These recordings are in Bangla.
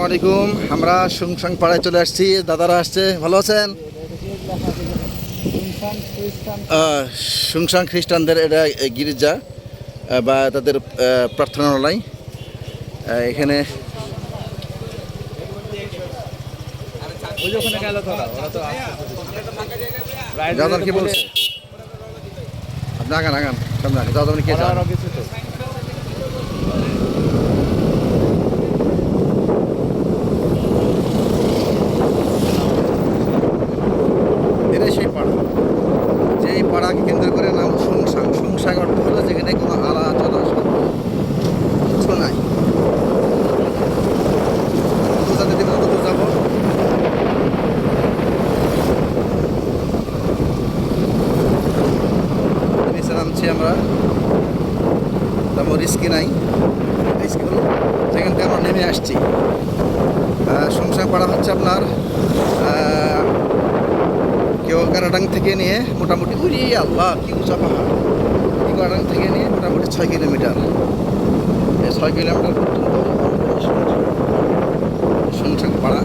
আসসালামু আলাইকুম। আমরা সুংসাং পাড়ায় চলে আসছি, দাদারা আসছে। ভালো আছেন? সুংসাং খ্রিস্টানদের এটা গির্জা বা তাদের প্রার্থনালয়। এখানে দাদার কি বলছে? আপনি আগান আগান সামনে আগান। দাদা কে যান? এটাই সেই পাড়া, যেই পাড়াকে কেন্দ্র করে নাম সুংসাং। সুংসাং অর্থ হলো যেখানে কোনো আলা জলাশয় কিছু নাই। দুজাতে দিব, দূর যাবো। নিচে নামছি আমরা, তেমন রিস্কি নাই। রিস্ক হলো যেখান থেকে আমরা নেমে আসছি। সুংসাং পাড়া হচ্ছে আপনার কেউ কানাডাং থেকে নিয়ে মোটামুটি উড়ি আল্লাহ কি উঁচা পাহাড়, কানাডাং থেকে নিয়ে মোটামুটি 6 কিলোমিটার। এই 6 কিলোমিটার পর্যন্ত সুংসাং পাড়া।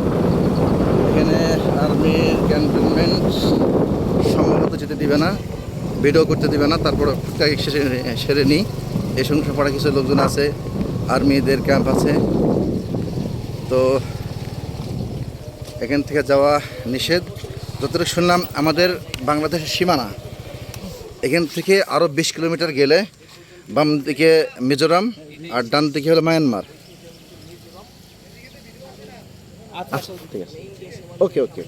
এখানে আর্মির ক্যান্টনমেন্ট সম্ভবত যেতে দিবে না, ভিডিও করতে দিবে না। তারপর সেরে নিই। এই সুংসাং পাড়া কিছু লোকজন আছে, আর্মিদের ক্যাম্প আছে। তো এখান থেকে যাওয়া নিষেধ। যতটুকু শুনলাম আমাদের বাংলাদেশের সীমানা, এখান থেকে আরও 20 কিলোমিটার গেলে বাম দিকে মিজোরাম আর ডান দিকে হলো মায়ানমার। আচ্ছা ঠিক আছে, ওকে ওকে।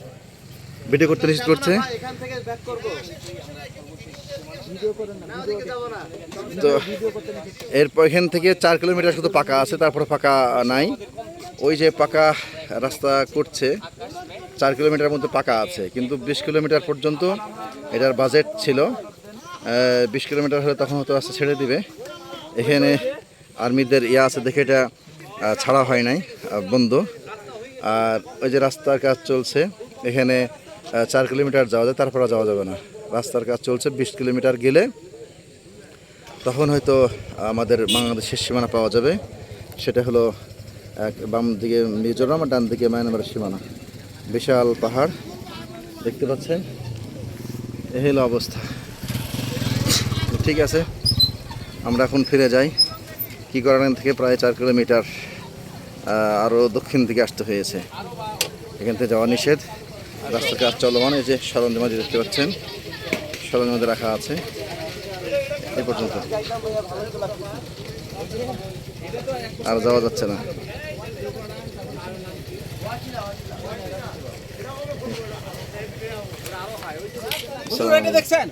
ভিডিও করতে নিষেধ করছে। তো এরপর এখান থেকে 4 কিলোমিটার শুধু পাকা আছে, তারপরে পাকা নাই। ওই যে পাকা রাস্তা করছে, 4 কিলোমিটার মধ্যে পাকা আছে, কিন্তু 20 কিলোমিটার পর্যন্ত এটার বাজেট ছিল। 20 কিলোমিটার হলে তখন হয়তো রাস্তা ছেড়ে দিবে। এখানে আর্মিদের আছে দেখে এটা ছাড়া হয় নাই, বন্ধ। আর ওই যে রাস্তার কাজ চলছে, এখানে 4 কিলোমিটার যাওয়া যায়, তারপরে যাওয়া যাবে না। রাস্তার কাজ চলছে, 20 কিলোমিটার গেলে তখন হয়তো আমাদের বাংলাদেশের সীমানা পাওয়া যাবে। সেটা হলো বাম দিকে মিজোরাম আর ডান দিকে মায়ানমারের সীমানা। বিশাল পাহাড় দেখতে পাচ্ছেন। এই হলো অবস্থা। ঠিক আছে, আমরা এখন ফিরে যাই। কি করার থেকে প্রায় 4 কিলোমিটার আরও দক্ষিণ দিকে আসতে হয়েছে। এখান থেকে যাওয়া নিষেধ। রাস্তার কাজ চলমান। এই যে সরঞ্জামাদি দেখতে পাচ্ছেন, সরঞ্জামাদি রাখা আছে। এই পর্যন্ত আর যাওয়া যাচ্ছে না। দেখছেন